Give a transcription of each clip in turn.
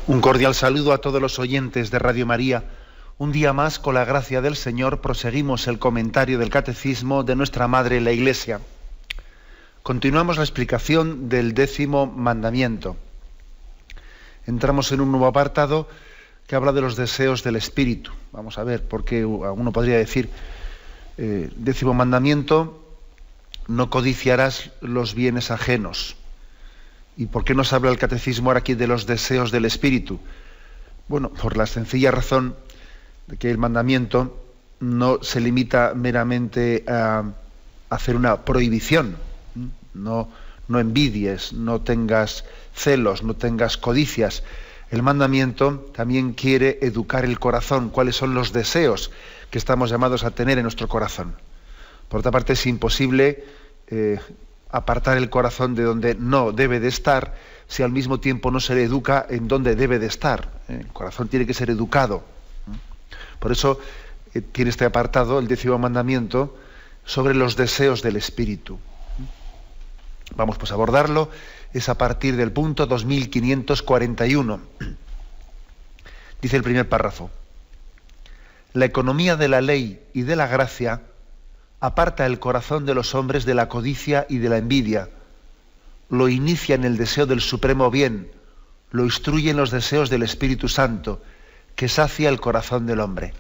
Un cordial saludo a todos los oyentes de Radio María. Un día más, con la gracia del Señor, proseguimos el comentario del Catecismo de nuestra Madre la Iglesia. Continuamos la explicación del 10º mandamiento. Entramos en un nuevo apartado que habla de los deseos del Espíritu. Vamos a ver, porque uno podría decir, 10º mandamiento, no codiciarás los bienes ajenos. ¿Y por qué nos habla el Catecismo ahora aquí de los deseos del Espíritu? Bueno, por la sencilla razón de que el mandamiento no se limita meramente a hacer una prohibición. No envidies, no tengas celos, no tengas codicias. El mandamiento también quiere educar el corazón, cuáles son los deseos que estamos llamados a tener en nuestro corazón. Por otra parte, es imposible apartar el corazón de donde no debe de estar si al mismo tiempo no se le educa en donde debe de estar. El corazón tiene que ser educado. Por eso tiene este apartado, el 10º mandamiento, sobre los deseos del Espíritu. Vamos pues a abordarlo, es a partir del punto 2541. Dice el primer párrafo: la economía de la ley y de la gracia aparta el corazón de los hombres de la codicia y de la envidia, lo inicia en el deseo del supremo bien, lo instruye en los deseos del Espíritu Santo, que sacia el corazón del hombre.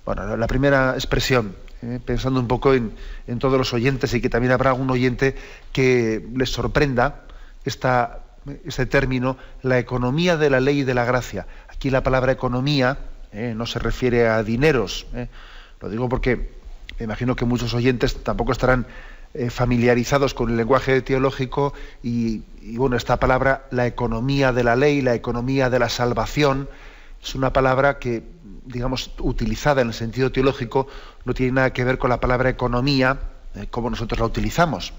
Bueno, la primera expresión, pensando un poco en todos los oyentes, y que también habrá algún oyente que les sorprenda este término, la economía de la ley y de la gracia. Aquí la palabra economía no se refiere a dineros. Lo digo porque me imagino que muchos oyentes tampoco estarán familiarizados con el lenguaje teológico y bueno, esta palabra, la economía de la ley, la economía de la salvación, es una palabra que, digamos, utilizada en el sentido teológico, no tiene nada que ver con la palabra economía, como nosotros la utilizamos.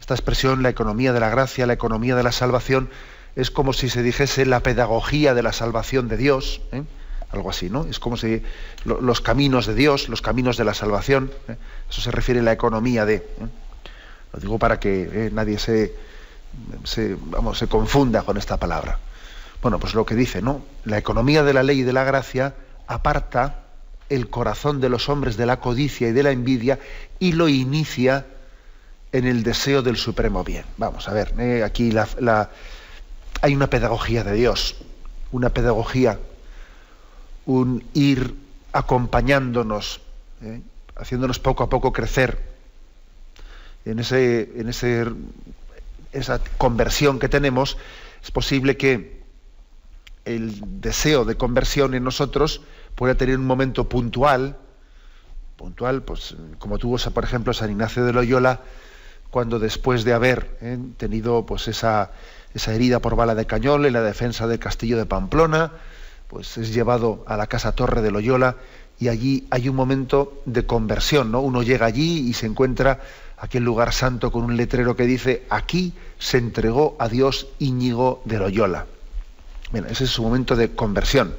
Esta expresión, la economía de la gracia, la economía de la salvación, es como si se dijese la pedagogía de la salvación de Dios, algo así, ¿no? Es como si los caminos de Dios, los caminos de la salvación, eso se refiere a la economía de. Lo digo para que nadie se confunda con esta palabra. Bueno, pues lo que dice, ¿no? La economía de la ley y de la gracia aparta el corazón de los hombres de la codicia y de la envidia y lo inicia en el deseo del supremo bien. Vamos a ver, aquí hay una pedagogía de Dios, una pedagogía, un ir acompañándonos, haciéndonos poco a poco crecer en esa conversión que tenemos. Es posible que el deseo de conversión en nosotros pueda tener un momento puntual, pues como tuvo, por ejemplo, San Ignacio de Loyola, cuando después de haber tenido pues esa herida por bala de cañón en la defensa del castillo de Pamplona, pues es llevado a la casa Torre de Loyola y allí hay un momento de conversión, ¿no? Uno llega allí y se encuentra aquel lugar santo con un letrero que dice: aquí se entregó a Dios Íñigo de Loyola. Bueno, ese es su momento de conversión.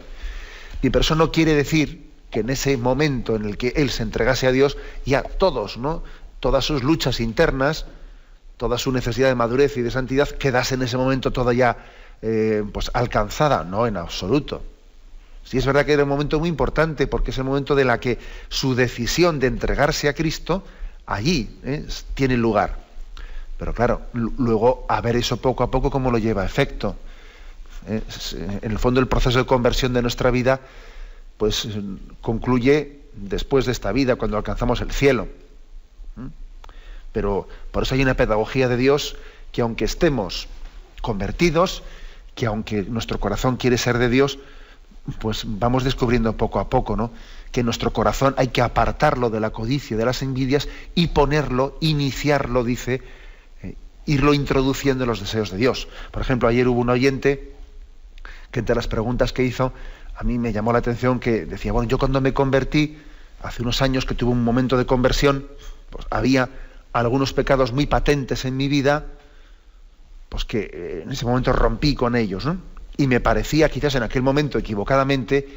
Pero eso no quiere decir que en ese momento en el que él se entregase a Dios, ya todos, ¿no?, todas sus luchas internas, toda su necesidad de madurez y de santidad, quedase en ese momento toda ya pues alcanzada. No, en absoluto. Sí, es verdad que era un momento muy importante, porque es el momento de la que su decisión de entregarse a Cristo allí tiene lugar. Pero claro, luego a ver eso poco a poco cómo lo lleva a efecto. En el fondo el proceso de conversión de nuestra vida pues concluye después de esta vida, cuando alcanzamos el cielo. Pero por eso hay una pedagogía de Dios que, aunque estemos convertidos, que aunque nuestro corazón quiere ser de Dios, pues vamos descubriendo poco a poco, ¿no?, que nuestro corazón hay que apartarlo de la codicia y de las envidias y ponerlo, iniciarlo, dice, irlo introduciendo en los deseos de Dios. Por ejemplo, ayer hubo un oyente que, entre las preguntas que hizo, a mí me llamó la atención, que decía: bueno, yo cuando me convertí, hace unos años que tuve un momento de conversión, pues había algunos pecados muy patentes en mi vida, pues que en ese momento rompí con ellos, ¿no? Y me parecía, quizás en aquel momento equivocadamente,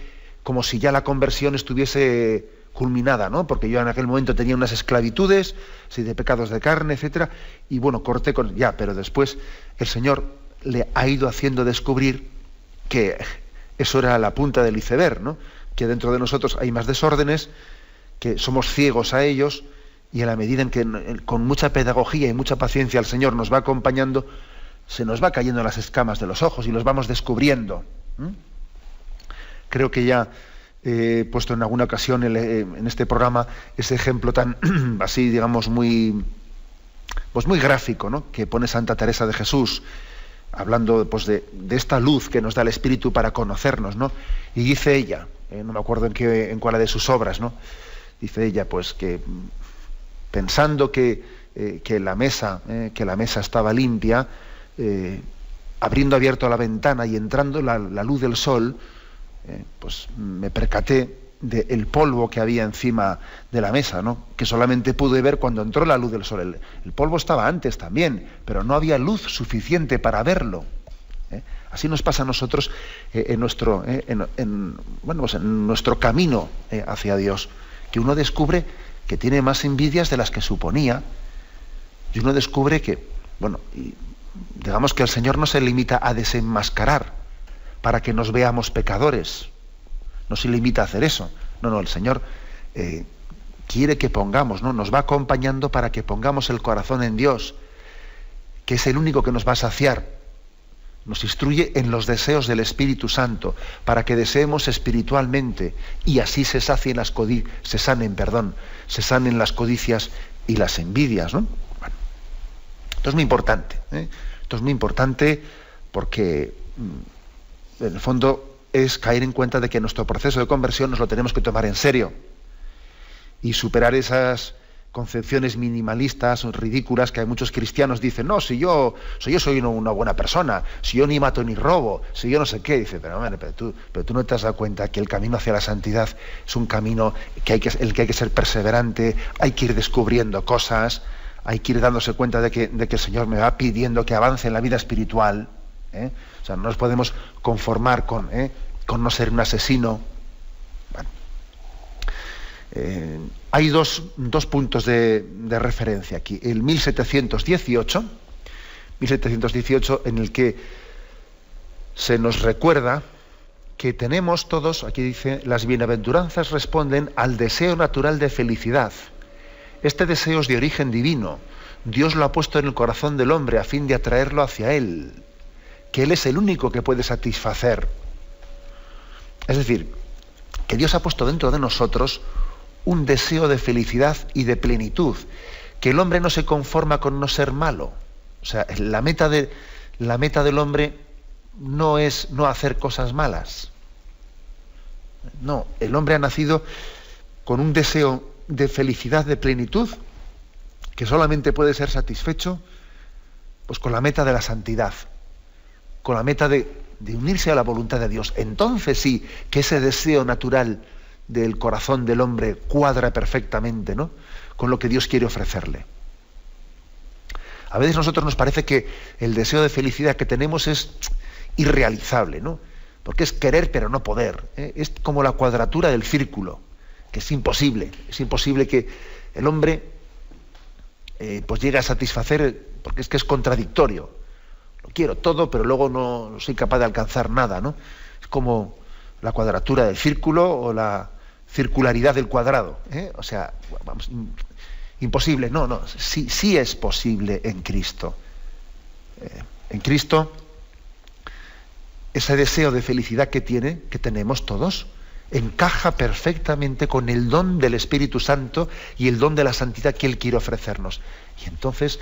como si ya la conversión estuviese culminada, ¿no? Porque yo en aquel momento tenía unas esclavitudes, sí, de pecados de carne, etcétera, y bueno, corté con ya, pero después el Señor le ha ido haciendo descubrir que eso era la punta del iceberg, ¿no? Que dentro de nosotros hay más desórdenes, que somos ciegos a ellos, y en la medida en que con mucha pedagogía y mucha paciencia el Señor nos va acompañando, se nos va cayendo las escamas de los ojos y los vamos descubriendo. Creo que ya he puesto en alguna ocasión en este programa ese ejemplo tan así, digamos, muy gráfico, ¿no? Que pone Santa Teresa de Jesús, hablando pues, de esta luz que nos da el Espíritu para conocernos, ¿no? Y dice ella, no me acuerdo en cuál de sus obras, ¿no? Dice ella, pues que pensando que la mesa estaba limpia, habiendo abierto la ventana y entrando la luz del sol, pues me percaté del polvo que había encima de la mesa, ¿no? Que solamente pude ver cuando entró la luz del sol. El polvo estaba antes también, pero no había luz suficiente para verlo. Así nos pasa a nosotros en nuestro camino hacia Dios, que uno descubre que tiene más envidias de las que suponía, y uno descubre que, digamos que el Señor no se limita a desenmascarar para que nos veamos pecadores, no se limita a hacer eso, no, el Señor quiere que pongamos, ¿no? Nos va acompañando para que pongamos el corazón en Dios, que es el único que nos va a saciar. Nos instruye en los deseos del Espíritu Santo, para que deseemos espiritualmente y así se sanen las codicias y las envidias, ¿no? Bueno, esto es muy importante, Esto es muy importante porque en el fondo es caer en cuenta de que nuestro proceso de conversión nos lo tenemos que tomar en serio y superar esas concepciones minimalistas o ridículas que hay muchos cristianos dicen, no, si yo soy una buena persona, si yo ni mato ni robo, si yo no sé qué, dice, pero tú no te has dado cuenta que el camino hacia la santidad es un camino el que hay que ser perseverante, hay que ir descubriendo cosas, hay que ir dándose cuenta de que el Señor me va pidiendo que avance en la vida espiritual, O sea, no nos podemos conformar con no ser un asesino. Hay dos puntos de referencia aquí. El 1718, en el que se nos recuerda que tenemos todos, aquí dice, las bienaventuranzas responden al deseo natural de felicidad. Este deseo es de origen divino. Dios lo ha puesto en el corazón del hombre a fin de atraerlo hacia Él, que Él es el único que puede satisfacer. Es decir, que Dios ha puesto dentro de nosotros un deseo de felicidad y de plenitud, que el hombre no se conforma con no ser malo. O sea, la meta del hombre no es no hacer cosas malas. No, el hombre ha nacido con un deseo de felicidad, de plenitud, que solamente puede ser satisfecho pues con la meta de la santidad, con la meta de unirse a la voluntad de Dios. Entonces sí, que ese deseo natural del corazón del hombre cuadra perfectamente, ¿no?, con lo que Dios quiere ofrecerle. A veces a nosotros nos parece que el deseo de felicidad que tenemos es irrealizable, ¿no?, porque es querer pero no poder, Es como la cuadratura del círculo, que es imposible que el hombre pues llegue a satisfacer, porque es que es contradictorio. Lo quiero todo, pero luego no soy capaz de alcanzar nada, ¿no? Es como la cuadratura del círculo o la circularidad del cuadrado, O sea, vamos, imposible. No, sí es posible en Cristo. En Cristo, ese deseo de felicidad que tenemos todos, encaja perfectamente con el don del Espíritu Santo y el don de la santidad que Él quiere ofrecernos. Y entonces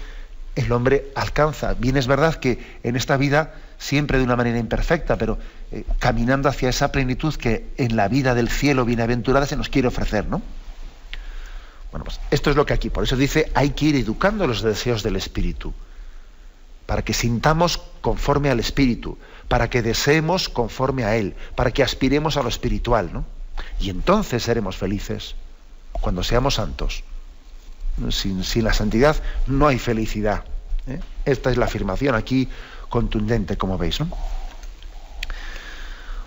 el hombre alcanza. Bien es verdad que en esta vida, siempre de una manera imperfecta, pero caminando hacia esa plenitud que en la vida del cielo bienaventurada se nos quiere ofrecer, ¿no? Bueno, pues esto es lo que aquí, por eso dice, hay que ir educando los deseos del Espíritu, para que sintamos conforme al Espíritu, para que deseemos conforme a Él, para que aspiremos a lo espiritual, ¿no? Y entonces seremos felices, cuando seamos santos. Sin la santidad no hay felicidad. Esta es la afirmación aquí contundente, como veis, ¿no?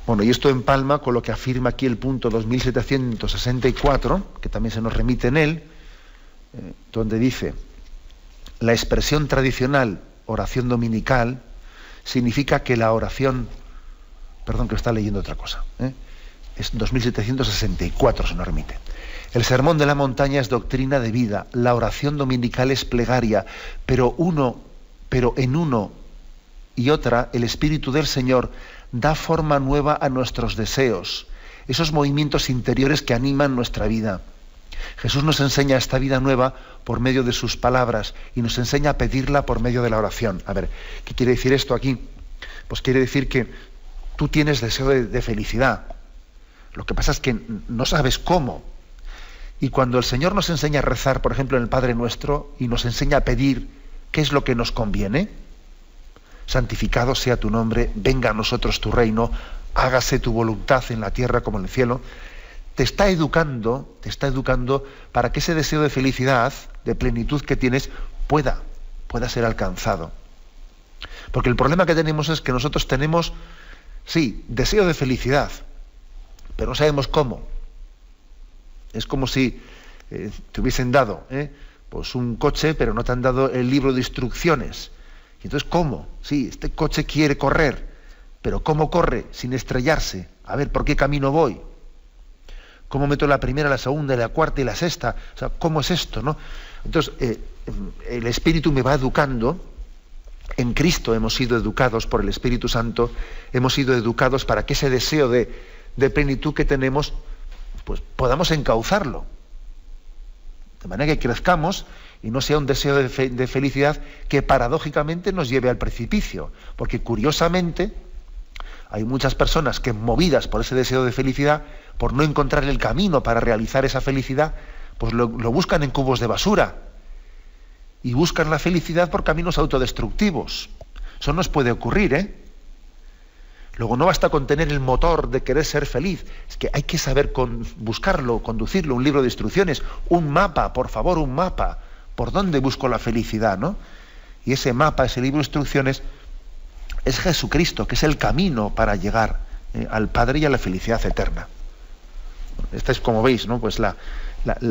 Bueno, y esto empalma con lo que afirma aquí el punto 2764, que también se nos remite en él, donde dice, la expresión tradicional oración dominical significa que la oración, perdón que está leyendo otra cosa, es 2764, se nos remite. El sermón de la montaña es doctrina de vida, la oración dominical es plegaria, pero en uno y otra, el Espíritu del Señor da forma nueva a nuestros deseos, esos movimientos interiores que animan nuestra vida. Jesús nos enseña esta vida nueva por medio de sus palabras y nos enseña a pedirla por medio de la oración. A ver, ¿qué quiere decir esto aquí? Pues quiere decir que tú tienes deseo de felicidad. Lo que pasa es que no sabes cómo. Y cuando el Señor nos enseña a rezar, por ejemplo, en el Padre Nuestro, y nos enseña a pedir qué es lo que nos conviene, santificado sea tu nombre, venga a nosotros tu reino, hágase tu voluntad en la tierra como en el cielo, te está educando para que ese deseo de felicidad, de plenitud que tienes, pueda ser alcanzado. Porque el problema que tenemos es que nosotros tenemos, sí, deseo de felicidad, pero no sabemos cómo. Es como si te hubiesen dado pues un coche, pero no te han dado el libro de instrucciones. Y entonces, ¿cómo? Sí, este coche quiere correr, pero ¿cómo corre sin estrellarse? A ver, ¿por qué camino voy? ¿Cómo meto la primera, la segunda, la cuarta y la sexta? O sea, ¿cómo es esto, no? Entonces, el Espíritu me va educando. En Cristo hemos sido educados por el Espíritu Santo, hemos sido educados para que ese deseo de plenitud que tenemos, pues podamos encauzarlo. De manera que crezcamos y no sea un deseo de felicidad que paradójicamente nos lleve al precipicio. Porque curiosamente hay muchas personas que, movidas por ese deseo de felicidad, por no encontrar el camino para realizar esa felicidad, pues lo buscan en cubos de basura. Y buscan la felicidad por caminos autodestructivos. Eso nos puede ocurrir, Luego no basta con tener el motor de querer ser feliz, es que hay que saber buscarlo, conducirlo, un libro de instrucciones, un mapa, por favor, un mapa. ¿Por dónde busco la felicidad, no? Y ese mapa, ese libro de instrucciones, es Jesucristo, que es el camino para llegar al Padre y a la felicidad eterna. Esta es, como veis, ¿no? Pues la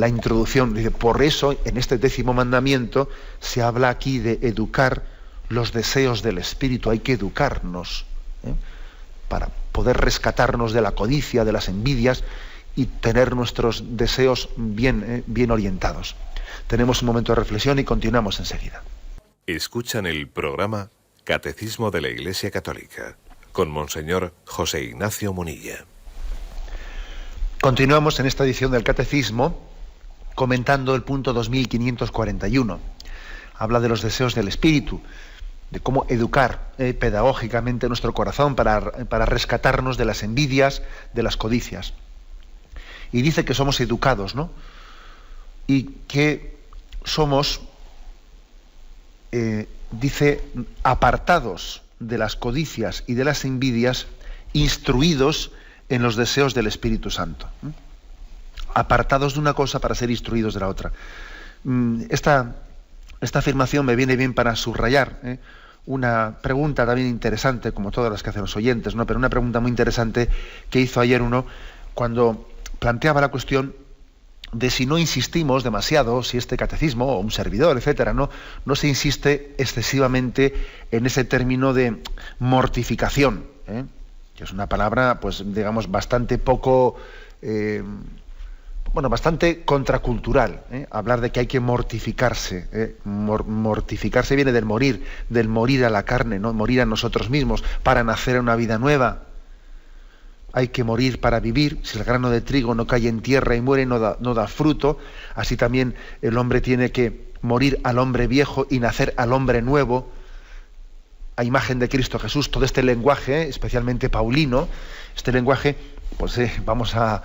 introducción. Dice, por eso, en este 10º mandamiento, se habla aquí de educar los deseos del Espíritu. Hay que educarnos, para poder rescatarnos de la codicia, de las envidias y tener nuestros deseos bien orientados. Tenemos un momento de reflexión y continuamos enseguida. Escuchan el programa Catecismo de la Iglesia Católica con Monseñor José Ignacio Munilla. Continuamos en esta edición del Catecismo comentando el punto 2541. Habla de los deseos del Espíritu, de cómo educar pedagógicamente nuestro corazón para rescatarnos de las envidias, de las codicias. Y dice que somos educados, ¿no? Y que somos, dice, apartados de las codicias y de las envidias, instruidos en los deseos del Espíritu Santo. Apartados de una cosa para ser instruidos de la otra. Esta afirmación me viene bien para subrayar una pregunta también interesante, como todas las que hacen los oyentes, ¿no? Pero una pregunta muy interesante que hizo ayer uno cuando planteaba la cuestión de si no insistimos demasiado, si este catecismo o un servidor, etcétera, no se insiste excesivamente en ese término de mortificación, que es una palabra, pues digamos, bastante poco, bastante contracultural, hablar de que hay que mortificarse. Mortificarse viene del morir a la carne, ¿no? Morir a nosotros mismos para nacer en una vida nueva. Hay que morir para vivir. Si el grano de trigo no cae en tierra y muere, no da fruto. Así también el hombre tiene que morir al hombre viejo y nacer al hombre nuevo, a imagen de Cristo Jesús. Todo este lenguaje, especialmente paulino, este lenguaje, pues vamos a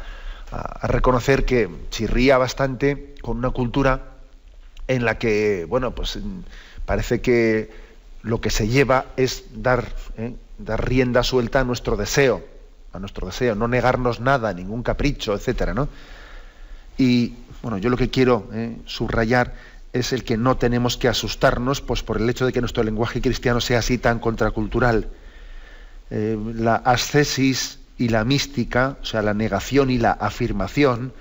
reconocer que chirría bastante con una cultura en la que, pues parece que lo que se lleva es dar rienda suelta a nuestro deseo, no negarnos nada, ningún capricho, etcétera, ¿no? Y yo lo que quiero subrayar es el que no tenemos que asustarnos, pues por el hecho de que nuestro lenguaje cristiano sea así tan contracultural. La ascesis y la mística, o sea, la negación y la afirmación,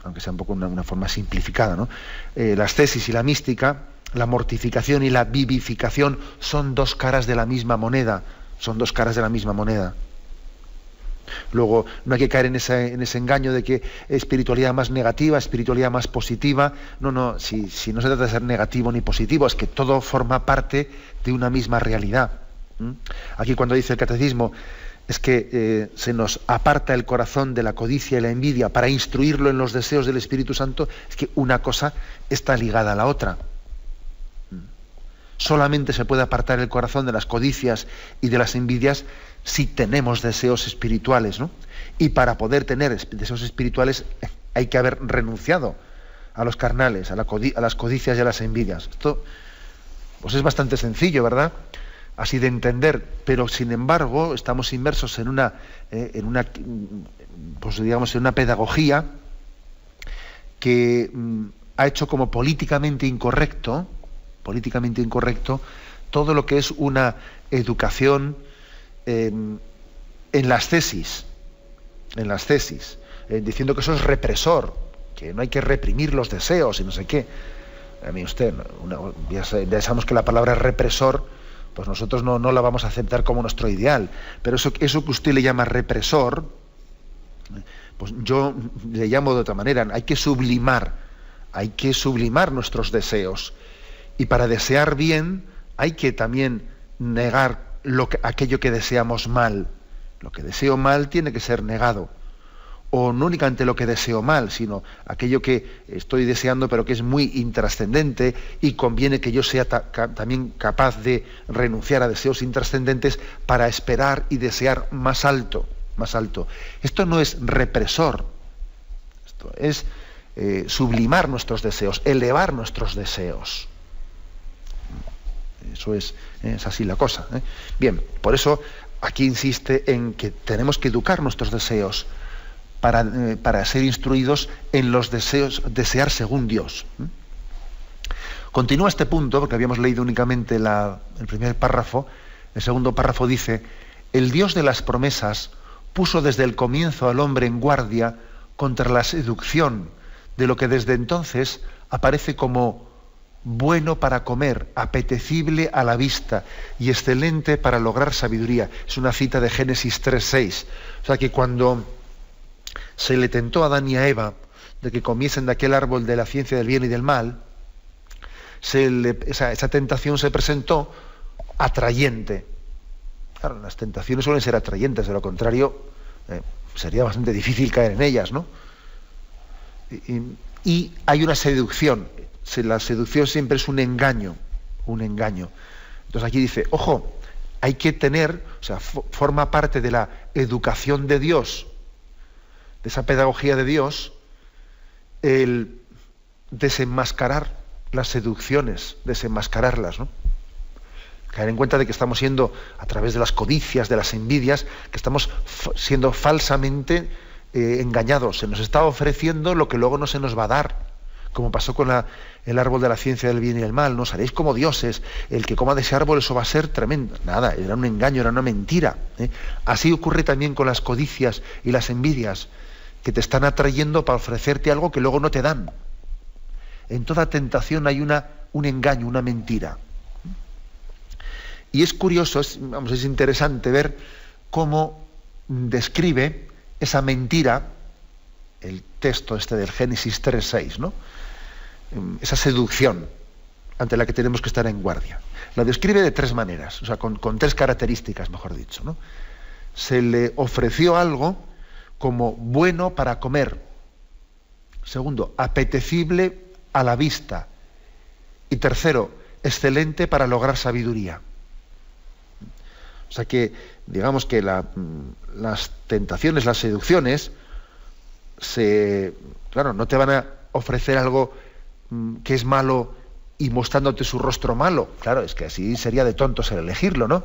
aunque sea un poco una forma simplificada, ¿no? La ascesis y la mística, la mortificación y la vivificación son dos caras de la misma moneda, Luego, no hay que caer en ese engaño de que espiritualidad más negativa, espiritualidad más positiva. No, si no se trata de ser negativo ni positivo, es que todo forma parte de una misma realidad. Aquí cuando dice el catecismo, es que se nos aparta el corazón de la codicia y la envidia para instruirlo en los deseos del Espíritu Santo, es que una cosa está ligada a la otra. Solamente se puede apartar el corazón de las codicias y de las envidias si tenemos deseos espirituales, ¿no? Y para poder tener deseos espirituales hay que haber renunciado a los carnales, a las codicias y a las envidias. Esto pues es bastante sencillo, ¿verdad? Así de entender, pero sin embargo estamos inmersos en una pedagogía que ha hecho como políticamente incorrecto todo lo que es una educación en las tesis, diciendo que eso es represor, que no hay que reprimir los deseos y no sé qué. A mí usted, ya sabemos que la palabra represor, pues nosotros no la vamos a aceptar como nuestro ideal, pero eso que usted le llama represor, pues yo le llamo de otra manera. Hay que sublimar nuestros deseos, y para desear bien hay que también negar aquello que deseamos mal. Lo que deseo mal tiene que ser negado. O no únicamente lo que deseo mal, sino aquello que estoy deseando pero que es muy intrascendente y conviene que yo sea también capaz de renunciar a deseos intrascendentes para esperar y desear más alto. Esto no es represor, esto es sublimar nuestros deseos, elevar nuestros deseos. Eso es así la cosa. Bien, por eso aquí insiste en que tenemos que educar nuestros deseos para ser instruidos en los deseos, desear según Dios. Continúa este punto, porque habíamos leído únicamente el primer párrafo. El segundo párrafo dice: el Dios de las promesas puso desde el comienzo al hombre en guardia contra la seducción de lo que desde entonces aparece como bueno para comer, apetecible a la vista y excelente para lograr sabiduría. Es una cita de Génesis 3:6. O sea que cuando se le tentó a Adán y a Eva de que comiesen de aquel árbol de la ciencia del bien y del mal, esa tentación se presentó atrayente. Claro, las tentaciones suelen ser atrayentes, de lo contrario sería bastante difícil caer en ellas, ¿no? Y hay una seducción. La seducción siempre es un engaño. Entonces aquí dice, ojo, hay que tener, forma parte de la educación de Dios, de esa pedagogía de Dios, el desenmascarar las seducciones, desenmascararlas, ¿no? Caer en cuenta de que estamos siendo, a través de las codicias, de las envidias, que estamos siendo falsamente engañados. Se nos está ofreciendo lo que luego no se nos va a dar, como pasó con el árbol de la ciencia del bien y del mal. No seréis como dioses, el que coma de ese árbol, eso va a ser tremendo. Nada, era un engaño, era una mentira. Así ocurre también con las codicias y las envidias, que te están atrayendo para ofrecerte algo que luego no te dan. En toda tentación hay un engaño, una mentira. Y es curioso, es interesante ver cómo describe esa mentira el texto del Génesis 3:6, ¿no? Esa seducción ante la que tenemos que estar en guardia. La describe de tres maneras, con tres características, mejor dicho, ¿no? Se le ofreció algo como bueno para comer. Segundo, apetecible a la vista. Y tercero, excelente para lograr sabiduría. O sea que, digamos que las tentaciones, las seducciones, no te van a ofrecer algo que es malo y mostrándote su rostro malo. Claro, es que así sería de tontos el elegirlo, ¿no?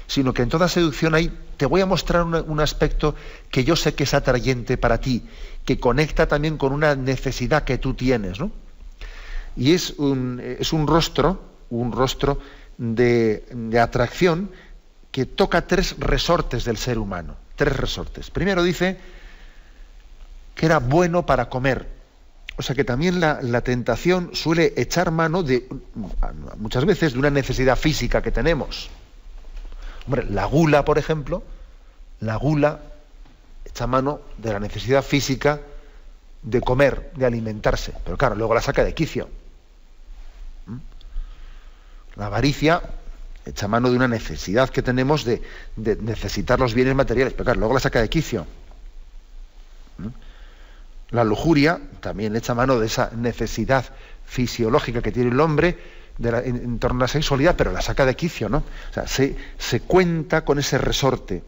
Sino que en toda seducción te voy a mostrar un aspecto que yo sé que es atrayente para ti, que conecta también con una necesidad que tú tienes, ¿no? Y es un rostro de atracción que toca tres resortes del ser humano. Tres resortes. Primero dice que era bueno para comer. O sea que también la tentación suele echar mano muchas veces de una necesidad física que tenemos. Hombre, la gula, por ejemplo, echa mano de la necesidad física de comer, de alimentarse, pero claro, luego la saca de quicio. La avaricia echa mano de una necesidad que tenemos de necesitar los bienes materiales, pero claro, luego la saca de quicio. La lujuria también echa mano de esa necesidad fisiológica que tiene el hombre en torno a la sexualidad, pero la saca de quicio, ¿no? O sea, se cuenta con ese resorte.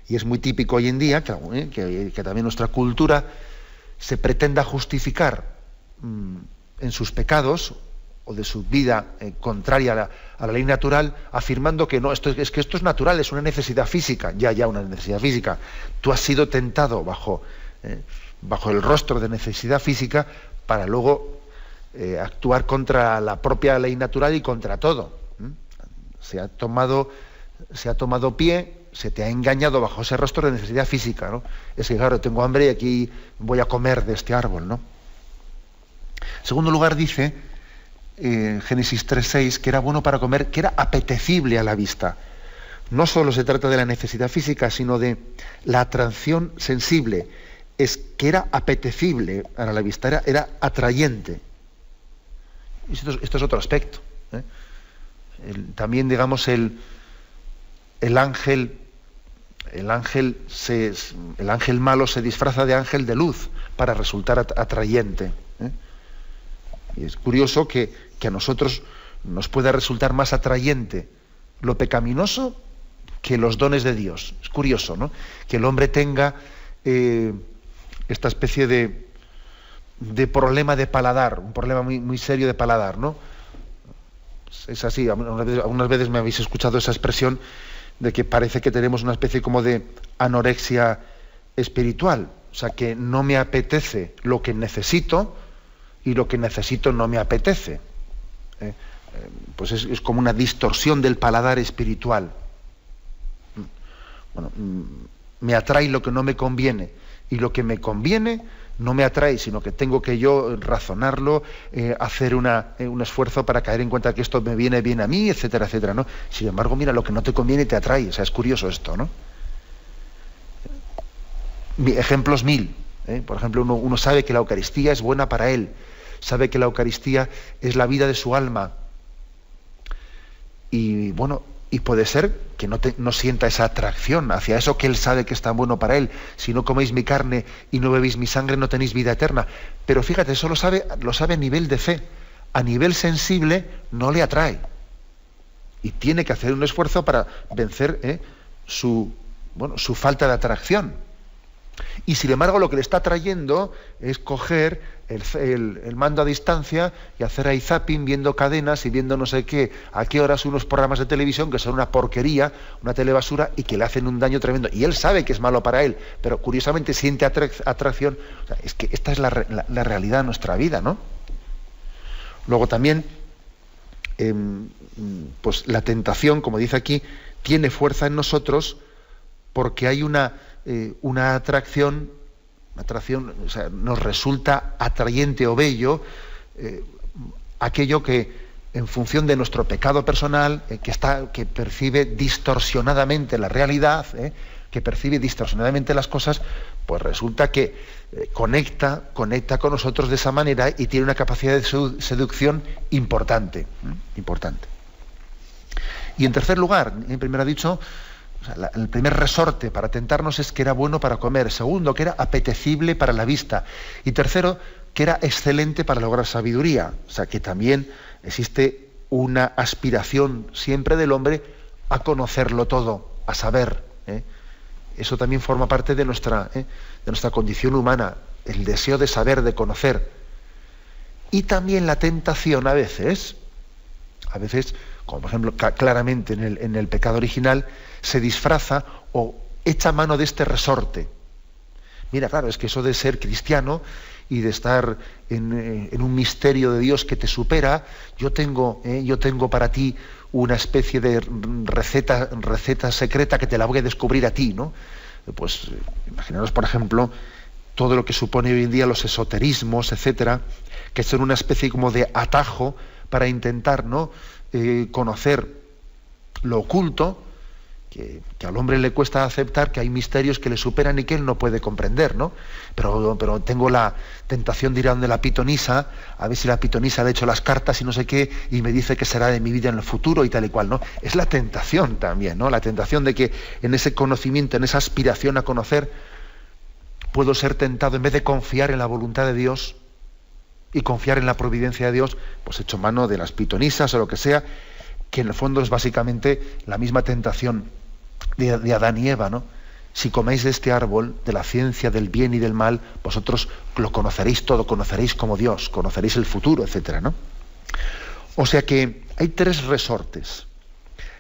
Y es muy típico hoy en día que también nuestra cultura se pretenda justificar en sus pecados o de su vida contraria a la ley natural, afirmando que no, esto es natural, es una necesidad física, ya una necesidad física. Tú has sido tentado bajo el rostro de necesidad física para luego actuar contra la propia ley natural y contra todo. Se ha tomado pie, se te ha engañado bajo ese rostro de necesidad física, ¿no? Es que claro, tengo hambre y aquí voy a comer de este árbol, ¿no? En segundo lugar dice Génesis 3:6 que era bueno para comer, que era apetecible a la vista. No solo se trata de la necesidad física, sino de la atracción sensible. Es que era apetecible a la vista, era atrayente. Esto es otro aspecto. También, digamos, el ángel malo se disfraza de ángel de luz para resultar atrayente. Y es curioso que a nosotros nos pueda resultar más atrayente lo pecaminoso que los dones de Dios. Es curioso, ¿no? Que el hombre tenga esta especie de problema de paladar, un problema muy, muy serio de paladar, ¿no? Es así, algunas veces me habéis escuchado esa expresión de que parece que tenemos una especie como de anorexia espiritual, o sea, que no me apetece lo que necesito y lo que necesito no me apetece. Pues es como una distorsión del paladar espiritual. Bueno, me atrae lo que no me conviene y lo que me conviene no me atrae, sino que tengo que yo razonarlo, hacer un esfuerzo para caer en cuenta que esto me viene bien a mí, etcétera, etcétera, ¿no? Sin embargo, mira, lo que no te conviene te atrae. O sea, es curioso esto, ¿no? Ejemplos mil. Por ejemplo, uno sabe que la Eucaristía es buena para él, sabe que la Eucaristía es la vida de su alma. Y bueno, y puede ser que no sienta esa atracción hacia eso que él sabe que es tan bueno para él. Si no coméis mi carne y no bebéis mi sangre, no tenéis vida eterna. Pero fíjate, eso lo sabe a nivel de fe. A nivel sensible no le atrae. Y tiene que hacer un esfuerzo para vencer su falta de atracción. Y sin embargo, lo que le está atrayendo es coger el mando a distancia y hacer ahí zapping, viendo cadenas y viendo no sé qué, a qué horas unos programas de televisión que son una porquería, una telebasura y que le hacen un daño tremendo. Y él sabe que es malo para él, pero curiosamente siente atracción. O sea, es que esta es la realidad de nuestra vida, ¿no? Luego también, pues la tentación, como dice aquí, tiene fuerza en nosotros porque hay una atracción, o sea, nos resulta atrayente o bello aquello que, en función de nuestro pecado personal, que percibe distorsionadamente la realidad, que percibe distorsionadamente las cosas, pues resulta que conecta con nosotros de esa manera y tiene una capacidad de seducción importante. Y en tercer lugar, primero ha dicho, el primer resorte para tentarnos es que era bueno para comer. Segundo, que era apetecible para la vista. Y tercero, que era excelente para lograr sabiduría. O sea, que también existe una aspiración siempre del hombre a conocerlo todo, a saber. Eso también forma parte de nuestra condición humana, el deseo de saber, de conocer. Y también la tentación a veces, como por ejemplo claramente en el pecado original, se disfraza o echa mano de este resorte. Mira, claro, es que eso de ser cristiano y de estar en un misterio de Dios que te supera, yo tengo para ti una especie de receta secreta que te la voy a descubrir a ti, ¿no? Pues imaginaros, por ejemplo, todo lo que supone hoy en día los esoterismos, etcétera, que son una especie como de atajo para intentar, ¿no?, conocer lo oculto, que al hombre le cuesta aceptar que hay misterios que le superan y que él no puede comprender, ¿no? Pero tengo la tentación de ir a donde la pitonisa, a ver si la pitonisa le ha hecho las cartas y no sé qué, y me dice que será de mi vida en el futuro y tal y cual, ¿no? Es la tentación también, ¿no? La tentación de que en ese conocimiento, en esa aspiración a conocer, puedo ser tentado, en vez de confiar en la voluntad de Dios y confiar en la providencia de Dios, pues hecho mano de las pitonisas o lo que sea, que en el fondo es básicamente la misma tentación de Adán y Eva, ¿no? Si coméis de este árbol, de la ciencia del bien y del mal, vosotros lo conoceréis todo, conoceréis como Dios, conoceréis el futuro, etcétera, ¿no? O sea que hay tres resortes.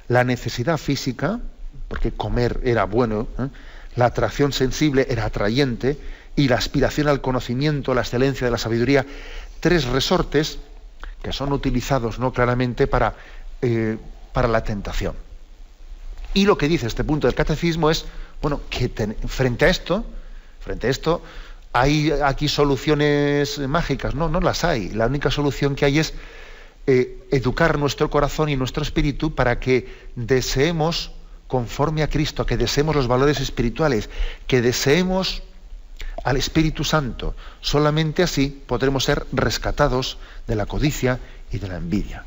La necesidad física, porque comer era bueno, ¿eh? La atracción sensible era atrayente, y la aspiración al conocimiento, la excelencia de la sabiduría, tres resortes que son utilizados, ¿no?, claramente para la tentación. Y lo que dice este punto del catecismo es, bueno, que frente a esto, ¿hay aquí soluciones mágicas? No, no las hay. La única solución que hay es educar nuestro corazón y nuestro espíritu para que deseemos conforme a Cristo, que deseemos los valores espirituales, que deseemos al Espíritu Santo. Solamente así podremos ser rescatados de la codicia y de la envidia.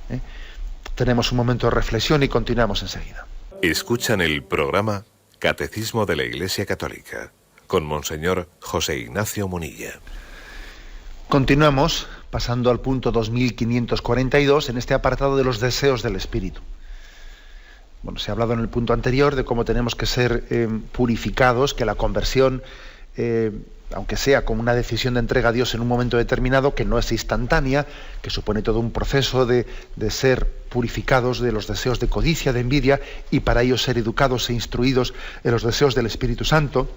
Tenemos un momento de reflexión y continuamos enseguida. Escuchan el programa Catecismo de la Iglesia Católica con Monseñor José Ignacio Munilla. Continuamos pasando al punto 2542 en este apartado de los deseos del Espíritu. Bueno, se ha hablado en el punto anterior de cómo tenemos que ser purificados, que la conversión, aunque sea como una decisión de entrega a Dios en un momento determinado, que no es instantánea, que supone todo un proceso de ser purificados de los deseos de codicia, de envidia, y para ello ser educados e instruidos en los deseos del Espíritu Santo.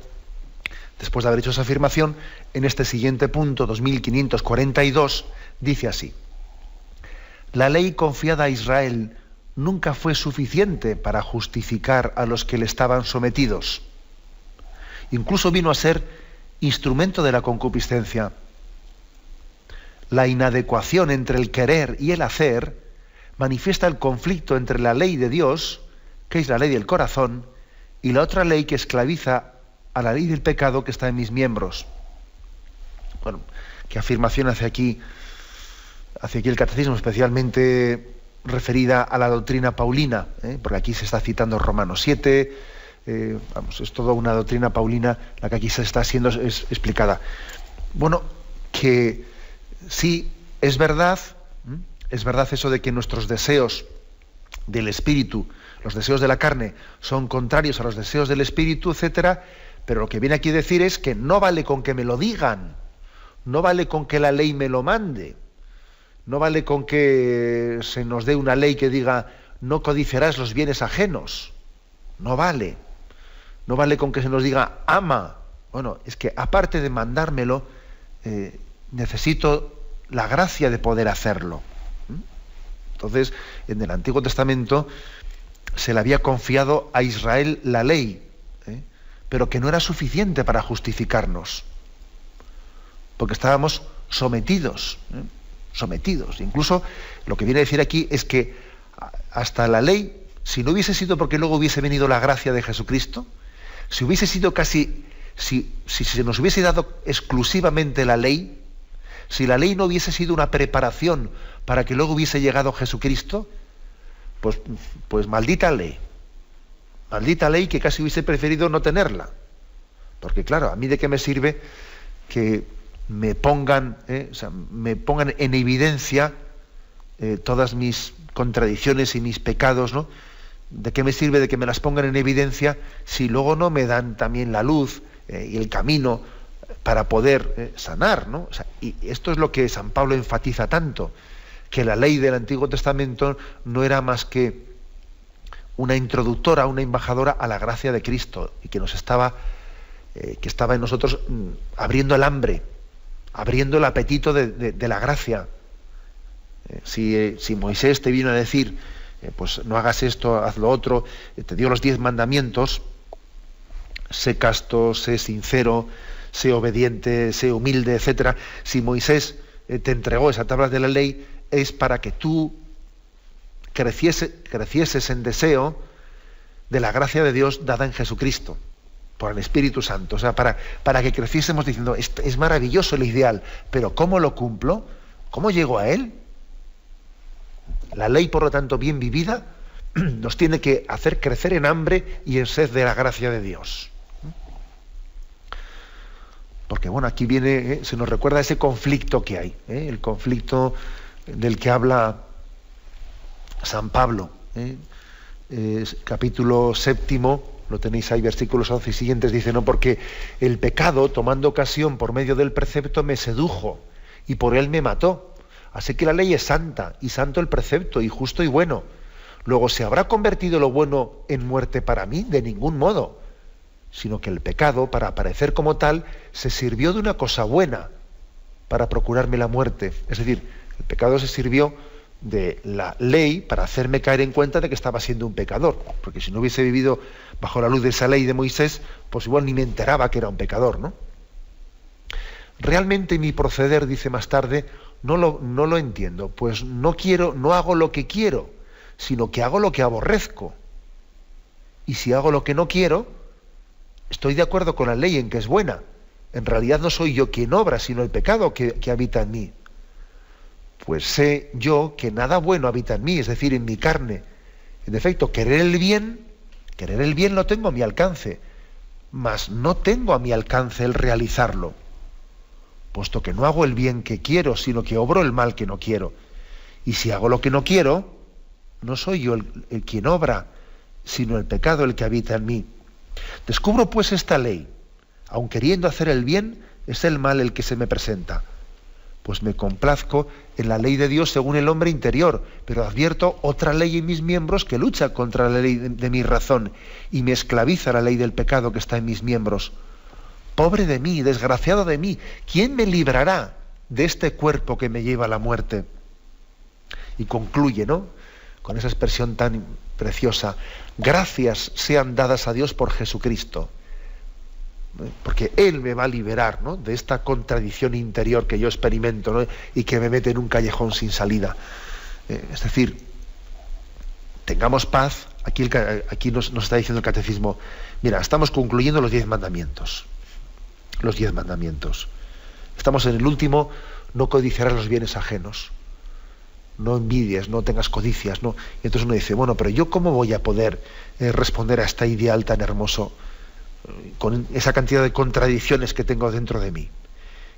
Después de haber hecho esa afirmación, en este siguiente punto, 2542, dice así: la ley confiada a Israel nunca fue suficiente para justificar a los que le estaban sometidos. Incluso vino a ser instrumento de la concupiscencia. La inadecuación entre el querer y el hacer manifiesta el conflicto entre la ley de Dios, que es la ley del corazón, y la otra ley que esclaviza a la ley del pecado que está en mis miembros. Bueno, ¿qué afirmación hace aquí el catecismo, especialmente referida a la doctrina paulina? Porque aquí se está citando Romanos 7, es toda una doctrina paulina la que aquí se está siendo explicada. Bueno, que sí, es verdad eso de que nuestros deseos del espíritu, los deseos de la carne, son contrarios a los deseos del espíritu, etcétera, pero lo que viene aquí a decir es que no vale con que me lo digan, no vale con que la ley me lo mande, no vale con que se nos dé una ley que diga no codiciarás los bienes ajenos, no vale con que se nos diga ama. Bueno, es que aparte de mandármelo, necesito la gracia de poder hacerlo. Entonces, en el Antiguo Testamento se le había confiado a Israel la ley, pero que no era suficiente para justificarnos, porque estábamos sometidos. Incluso lo que viene a decir aquí es que hasta la ley, si no hubiese sido porque luego hubiese venido la gracia de Jesucristo, si hubiese sido si se nos hubiese dado exclusivamente la ley, si la ley no hubiese sido una preparación para que luego hubiese llegado Jesucristo, pues maldita ley que casi hubiese preferido no tenerla. Porque claro, a mí de qué me sirve que me pongan en evidencia todas mis contradicciones y mis pecados, ¿no? ¿De qué me sirve de que me las pongan en evidencia si luego no me dan también la luz y el camino para poder sanar, ¿no? O sea, y esto es lo que San Pablo enfatiza tanto, que la ley del Antiguo Testamento no era más que una introductora, una embajadora a la gracia de Cristo, y que estaba en nosotros abriendo el hambre, abriendo el apetito de la gracia. Si Moisés te vino a decir, pues no hagas esto, haz lo otro, te dio los 10 mandamientos, sé casto, sé sincero, sé obediente, sé humilde, etcétera. Si Moisés te entregó esa tabla de la ley, es para que tú crecieses en deseo de la gracia de Dios dada en Jesucristo, por el Espíritu Santo. O sea, para que creciésemos diciendo, es maravilloso el ideal, pero ¿cómo lo cumplo? ¿Cómo llego a él? La ley, por lo tanto, bien vivida, nos tiene que hacer crecer en hambre y en sed de la gracia de Dios. Porque bueno, aquí viene, se nos recuerda ese conflicto que hay, el conflicto del que habla San Pablo, capítulo 7, lo tenéis ahí, versículos 11 y siguientes, dice, no, porque el pecado, tomando ocasión por medio del precepto, me sedujo y por él me mató. Así que la ley es santa, y santo el precepto, y justo y bueno. Luego, ¿se habrá convertido lo bueno en muerte para mí? De ningún modo. Sino que el pecado, para aparecer como tal, se sirvió de una cosa buena para procurarme la muerte. Es decir, el pecado se sirvió de la ley para hacerme caer en cuenta de que estaba siendo un pecador. Porque si no hubiese vivido bajo la luz de esa ley de Moisés, pues igual ni me enteraba que era un pecador, ¿no? Realmente mi proceder, dice más tarde, no lo entiendo, pues no hago lo que quiero, sino que hago lo que aborrezco. Y si hago lo que no quiero, estoy de acuerdo con la ley en que es buena. En realidad no soy yo quien obra, sino el pecado que habita en mí. Pues sé yo que nada bueno habita en mí, es decir, en mi carne. En efecto, querer el bien lo tengo a mi alcance, mas no tengo a mi alcance el realizarlo, puesto que no hago el bien que quiero, sino que obro el mal que no quiero. Y si hago lo que no quiero, no soy yo el quien obra, sino el pecado el que habita en mí. Descubro pues esta ley: aun queriendo hacer el bien, es el mal el que se me presenta. Pues me complazco en la ley de Dios según el hombre interior, pero advierto otra ley en mis miembros que lucha contra la ley de mi razón y me esclaviza la ley del pecado que está en mis miembros. Pobre de mí, desgraciado de mí, ¿quién me librará de este cuerpo que me lleva a la muerte? Y concluye, ¿no?, con esa expresión tan preciosa: gracias sean dadas a Dios por Jesucristo, porque Él me va a liberar, ¿no?, de esta contradicción interior que yo experimento, ¿no?, y que me mete en un callejón sin salida. Es decir, tengamos paz. Aquí nos está diciendo el catecismo, mira, estamos concluyendo los 10 mandamientos. Los 10 mandamientos. Estamos en el último: no codiciarás los bienes ajenos. No envidies, no tengas codicias, ¿no? Y entonces uno dice, bueno, pero yo ¿cómo voy a poder responder a este ideal tan hermoso con esa cantidad de contradicciones que tengo dentro de mí?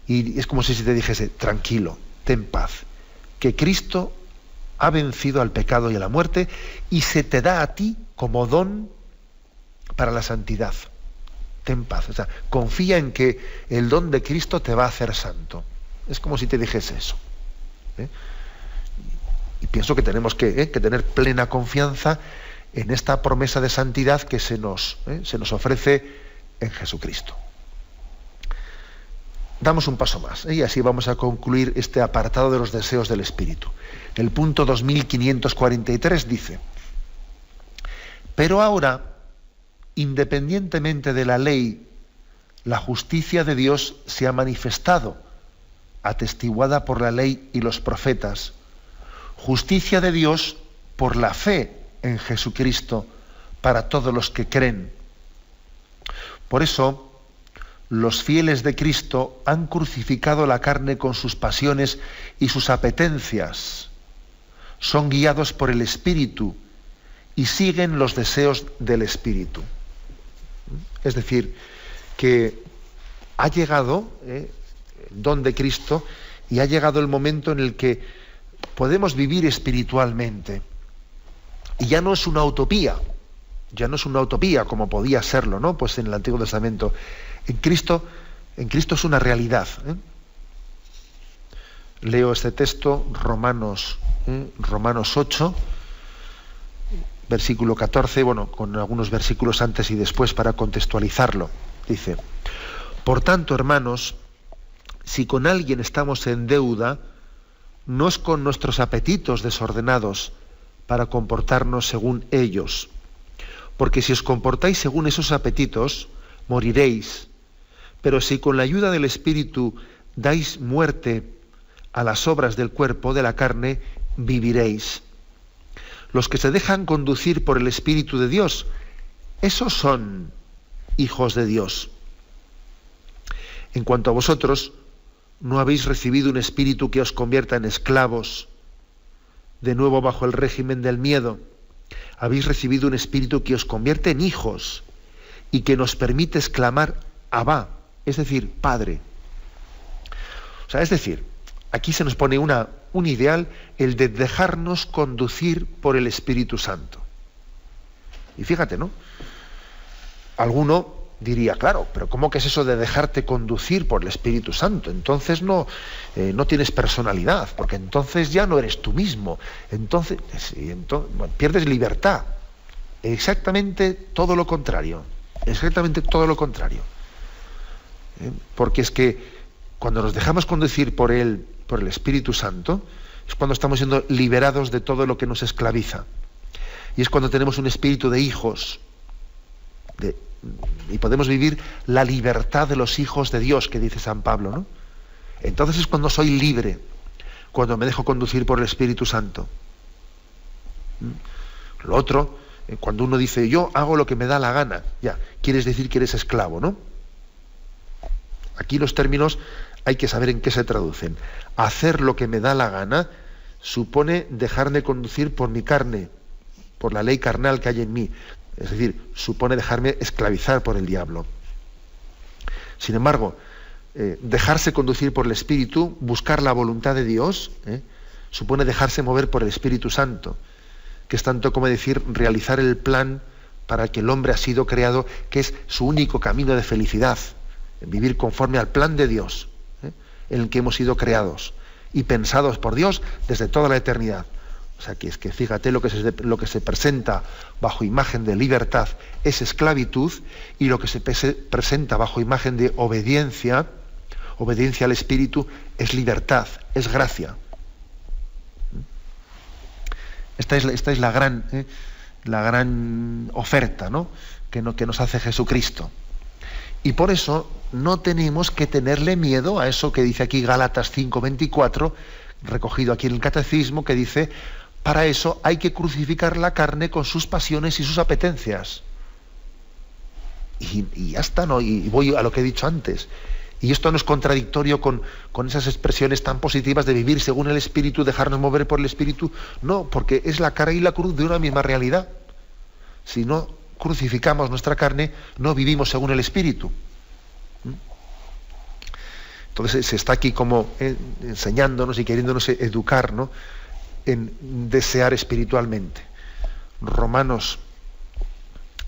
Y es como si te dijese, tranquilo, ten paz, que Cristo ha vencido al pecado y a la muerte y se te da a ti como don para la santidad. Ten paz, o sea, confía en que el don de Cristo te va a hacer santo. Es como si te dijese eso. Y pienso que tenemos que tener plena confianza en esta promesa de santidad que se nos ofrece en Jesucristo. Damos un paso más, y así vamos a concluir este apartado de los deseos del Espíritu. El punto 2543 dice: pero ahora, independientemente de la ley, la justicia de Dios se ha manifestado, atestiguada por la ley y los profetas. Justicia de Dios por la fe en Jesucristo para todos los que creen. Por eso, los fieles de Cristo han crucificado la carne con sus pasiones y sus apetencias. Son guiados por el Espíritu y siguen los deseos del Espíritu. Es decir, que ha llegado el don de Cristo y ha llegado el momento en el que podemos vivir espiritualmente. Y ya no es una utopía como podía serlo, ¿no?, pues en el Antiguo Testamento. En Cristo es una realidad. Leo este texto, Romanos 8, versículo 14, bueno, con algunos versículos antes y después para contextualizarlo. Dice: por tanto, hermanos, si con alguien estamos en deuda, no es con nuestros apetitos desordenados para comportarnos según ellos, porque si os comportáis según esos apetitos, moriréis. Pero si con la ayuda del Espíritu dais muerte a las obras del cuerpo, de la carne, viviréis. Los que se dejan conducir por el Espíritu de Dios, esos son hijos de Dios. En cuanto a vosotros, no habéis recibido un espíritu que os convierta en esclavos, de nuevo bajo el régimen del miedo. Habéis recibido un espíritu que os convierte en hijos y que nos permite exclamar Abba, es decir, Padre. O sea, es decir, aquí se nos pone un ideal, el de dejarnos conducir por el Espíritu Santo. Y fíjate, ¿no? Alguno diría, claro, pero ¿cómo que es eso de dejarte conducir por el Espíritu Santo? Entonces no tienes personalidad, porque entonces ya no eres tú mismo. Entonces pierdes libertad. Exactamente todo lo contrario. Exactamente todo lo contrario. Porque es que cuando nos dejamos conducir por el Espíritu Santo, es cuando estamos siendo liberados de todo lo que nos esclaviza. Y es cuando tenemos un espíritu de hijos, y podemos vivir la libertad de los hijos de Dios, que dice San Pablo, ¿no? Entonces es cuando soy libre, cuando me dejo conducir por el Espíritu Santo. Lo otro, cuando uno dice, yo hago lo que me da la gana, ya, quieres decir que eres esclavo, ¿no? Aquí los términos hay que saber en qué se traducen. Hacer lo que me da la gana supone dejarme conducir por mi carne, por la ley carnal que hay en mí. Es decir, supone dejarme esclavizar por el diablo. Sin embargo, dejarse conducir por el Espíritu, buscar la voluntad de Dios, supone dejarse mover por el Espíritu Santo, que es tanto como decir realizar el plan para el que el hombre ha sido creado, que es su único camino de felicidad, vivir conforme al plan de Dios, en el que hemos sido creados y pensados por Dios desde toda la eternidad. O sea, que es que fíjate, lo que se presenta bajo imagen de libertad es esclavitud, y lo que se presenta bajo imagen de obediencia al Espíritu, es libertad, es gracia. Esta es la gran oferta, ¿no? que nos hace Jesucristo. Y por eso no tenemos que tenerle miedo a eso que dice aquí Gálatas 5:24, recogido aquí en el Catecismo, que dice: para eso hay que crucificar la carne con sus pasiones y sus apetencias. Y ya está, ¿no? Y voy a lo que he dicho antes. Y esto no es contradictorio con esas expresiones tan positivas de vivir según el Espíritu, dejarnos mover por el Espíritu. No, porque es la cara y la cruz de una misma realidad. Si no crucificamos nuestra carne, no vivimos según el Espíritu. Entonces se está aquí como enseñándonos y queriéndonos educar, ¿no?, en desear espiritualmente. Romanos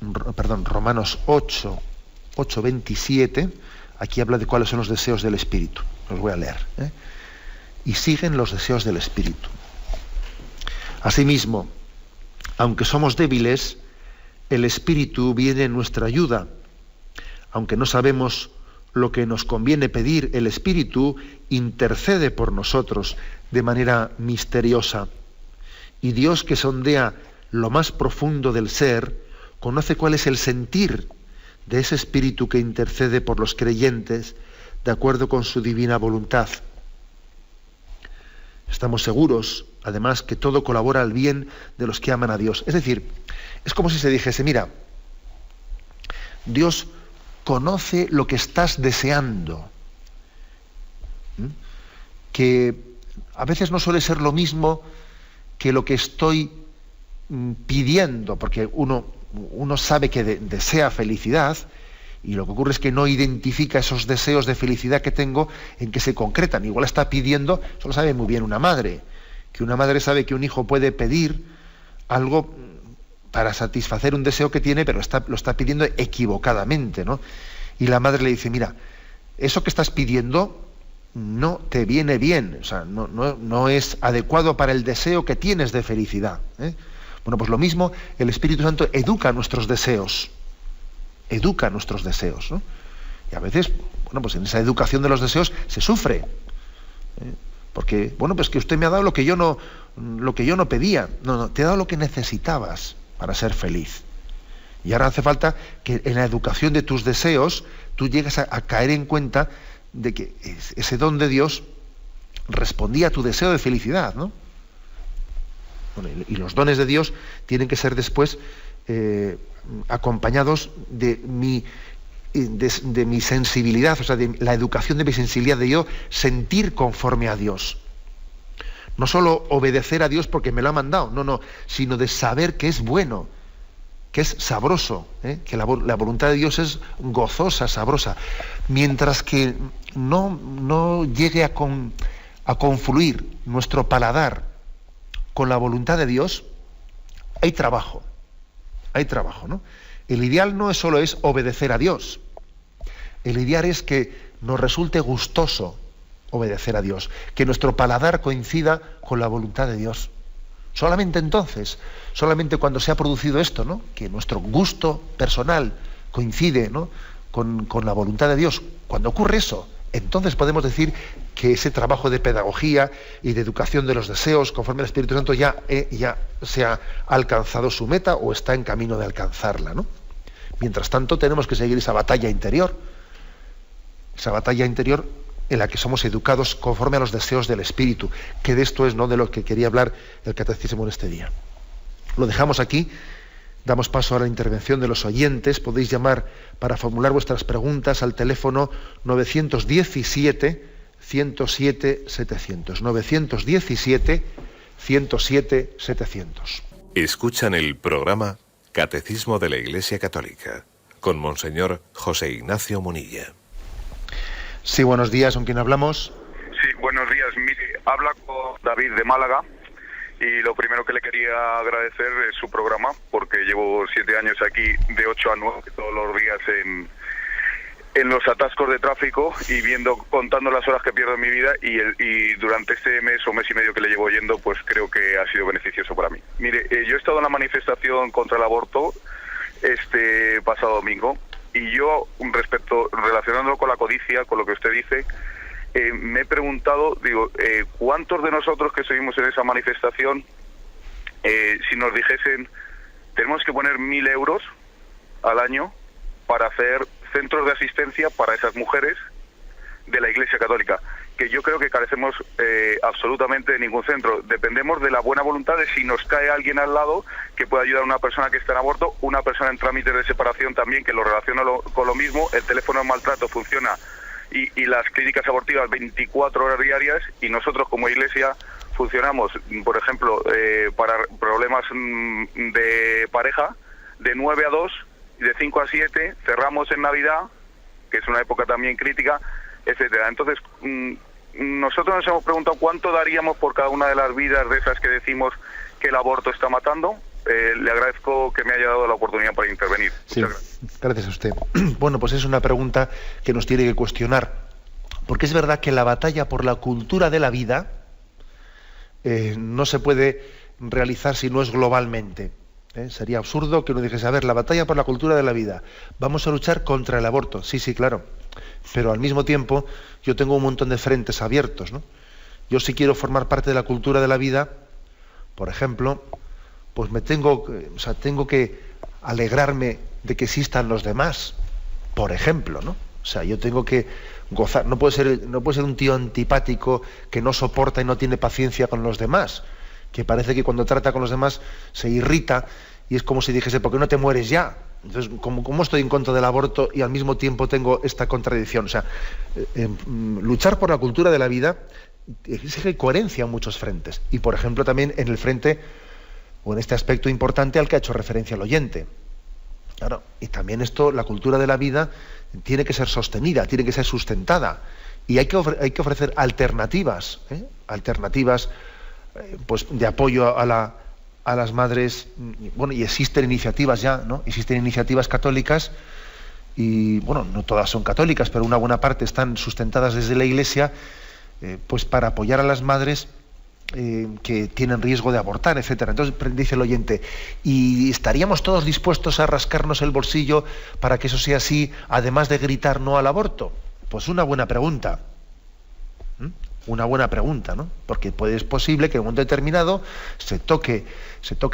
8:27, aquí habla de cuáles son los deseos del Espíritu. Los voy a leer. Y siguen los deseos del Espíritu. Asimismo, aunque somos débiles, el Espíritu viene en nuestra ayuda. Aunque no sabemos lo que nos conviene pedir, el Espíritu intercede por nosotros de manera misteriosa. Y Dios, que sondea lo más profundo del ser, conoce cuál es el sentir de ese Espíritu que intercede por los creyentes de acuerdo con su divina voluntad. Estamos seguros, además, que todo colabora al bien de los que aman a Dios. Es decir, es como si se dijese: mira, Dios conoce lo que estás deseando, que a veces no suele ser lo mismo que lo que estoy pidiendo, porque uno sabe que desea felicidad, y lo que ocurre es que no identifica esos deseos de felicidad que tengo en que se concretan. Igual está pidiendo, eso lo sabe muy bien una madre, que una madre sabe que un hijo puede pedir algo para satisfacer un deseo que tiene, pero lo está pidiendo equivocadamente, ¿no? Y la madre le dice: mira, eso que estás pidiendo no te viene bien, o sea, no es adecuado para el deseo que tienes de felicidad. Bueno, pues lo mismo, el Espíritu Santo educa nuestros deseos, ¿no? Y a veces, bueno, pues en esa educación de los deseos se sufre, porque, bueno, pues que usted me ha dado lo que yo no pedía. No, te he dado lo que necesitabas para ser feliz. Y ahora hace falta que en la educación de tus deseos tú llegues a caer en cuenta de que ese don de Dios respondía a tu deseo de felicidad, ¿no? Bueno, y los dones de Dios tienen que ser después acompañados de mi sensibilidad, o sea, de la educación de mi sensibilidad, de yo sentir conforme a Dios. No solo obedecer a Dios porque me lo ha mandado, no, sino de saber que es bueno, que es sabroso, que la voluntad de Dios es gozosa, sabrosa. Mientras que no llegue a confluir nuestro paladar con la voluntad de Dios, hay trabajo, ¿no? El ideal no solo es obedecer a Dios, el ideal es que nos resulte gustoso obedecer a Dios, que nuestro paladar coincida con la voluntad de Dios. Solamente entonces, solamente cuando se ha producido esto, ¿no?, que nuestro gusto personal coincide, ¿no?, con la voluntad de Dios, cuando ocurre eso, entonces podemos decir que ese trabajo de pedagogía y de educación de los deseos conforme al Espíritu Santo ya se ha alcanzado su meta o está en camino de alcanzarla, ¿no? Mientras tanto tenemos que seguir esa batalla interior en la que somos educados conforme a los deseos del Espíritu, que de esto es, ¿no?, de lo que quería hablar el Catecismo en este día. Lo dejamos aquí, damos paso a la intervención de los oyentes. Podéis llamar para formular vuestras preguntas al teléfono 917-107-700. 917-107-700. Escuchan el programa Catecismo de la Iglesia Católica, con Monseñor José Ignacio Munilla. Sí, buenos días, ¿con quién hablamos? Sí, buenos días. Mire, habla con David de Málaga y lo primero que le quería agradecer es su programa, porque llevo 7 años aquí de 8 a 9 todos los días en los atascos de tráfico y contando las horas que pierdo en mi vida y durante este mes o mes y medio que le llevo oyendo, pues creo que ha sido beneficioso para mí. Mire, yo he estado en la manifestación contra el aborto este pasado domingo. Y yo, relacionándolo con la codicia, con lo que usted dice, me he preguntado, ¿cuántos de nosotros que estuvimos en esa manifestación, si nos dijesen, tenemos que poner 1.000 euros al año para hacer centros de asistencia para esas mujeres de la Iglesia Católica? Que yo creo que carecemos absolutamente de ningún centro. Dependemos de la buena voluntad de si nos cae alguien al lado que pueda ayudar a una persona que está en aborto, una persona en trámites de separación también, que lo relaciona con lo mismo. El teléfono de maltrato funciona y las clínicas abortivas 24 horas diarias, y nosotros como Iglesia funcionamos, por ejemplo, para problemas de pareja, de 9 a 2 y de 5 a 7, cerramos en Navidad, que es una época también crítica, etcétera. Entonces, nosotros nos hemos preguntado cuánto daríamos por cada una de las vidas de esas que decimos que el aborto está matando. Le agradezco que me haya dado la oportunidad para intervenir. Sí, gracias a usted. Bueno, pues es una pregunta que nos tiene que cuestionar, porque es verdad que la batalla por la cultura de la vida no se puede realizar si no es globalmente. Sería absurdo que uno dijese, a ver, la batalla por la cultura de la vida, vamos a luchar contra el aborto. Sí, claro, pero al mismo tiempo yo tengo un montón de frentes abiertos, ¿no? Yo, si quiero formar parte de la cultura de la vida, por ejemplo, pues tengo que alegrarme de que existan los demás, por ejemplo, ¿no? O sea, yo tengo que gozar, no puede ser un tío antipático que no soporta y no tiene paciencia con los demás, que parece que cuando trata con los demás se irrita y es como si dijese, ¿por qué no te mueres ya? Entonces, ¿cómo estoy en contra del aborto y al mismo tiempo tengo esta contradicción? O sea, luchar por la cultura de la vida exige coherencia en muchos frentes. Y, por ejemplo, también en el frente, o en este aspecto importante al que ha hecho referencia el oyente. Claro, y también esto, la cultura de la vida, tiene que ser sostenida, tiene que ser sustentada. Y hay que ofrecer alternativas, pues de apoyo a las madres. Bueno, y existen iniciativas ya, ¿no? Existen iniciativas católicas y, bueno, no todas son católicas, pero una buena parte están sustentadas desde la Iglesia, pues para apoyar a las madres que tienen riesgo de abortar, etcétera. Entonces dice el oyente, ¿y estaríamos todos dispuestos a rascarnos el bolsillo para que eso sea así, además de gritar no al aborto? Pues una buena pregunta. una buena pregunta, ¿no? Porque es posible que en un momento determinado se toque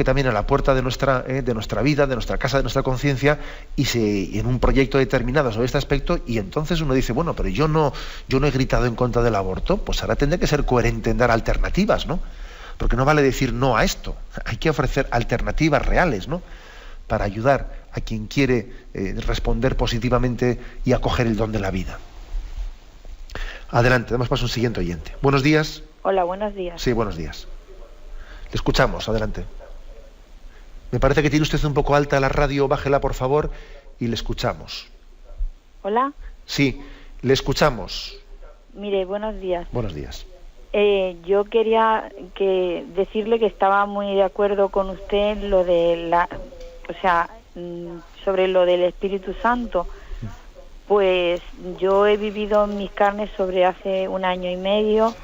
también a la puerta de nuestra vida, de nuestra casa, de nuestra conciencia, y en un proyecto determinado sobre este aspecto, y entonces uno dice, bueno, pero yo no he gritado en contra del aborto, pues ahora tendré que ser coherente en dar alternativas, ¿no? Porque no vale decir no a esto, hay que ofrecer alternativas reales, ¿no? Para ayudar a quien quiere responder positivamente y acoger el don de la vida. Adelante, damos paso a un siguiente oyente. Buenos días. Hola, buenos días. Sí, buenos días. Le escuchamos, adelante. Me parece que tiene usted un poco alta la radio, bájela por favor y le escuchamos. Hola. Sí, le escuchamos. Mire, buenos días. Buenos días. Yo quería decirle que estaba muy de acuerdo con usted en lo de sobre lo del Espíritu Santo. Pues yo he vivido en mis carnes sobre hace 1 año y medio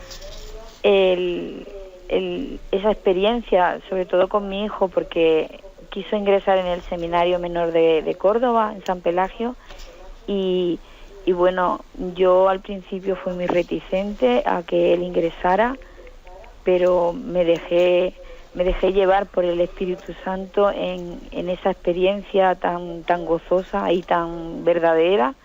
esa experiencia, sobre todo con mi hijo, porque quiso ingresar en el Seminario Menor de Córdoba, en San Pelagio, y bueno, yo al principio fui muy reticente a que él ingresara, pero me dejé llevar por el Espíritu Santo en esa experiencia tan gozosa y tan verdadera,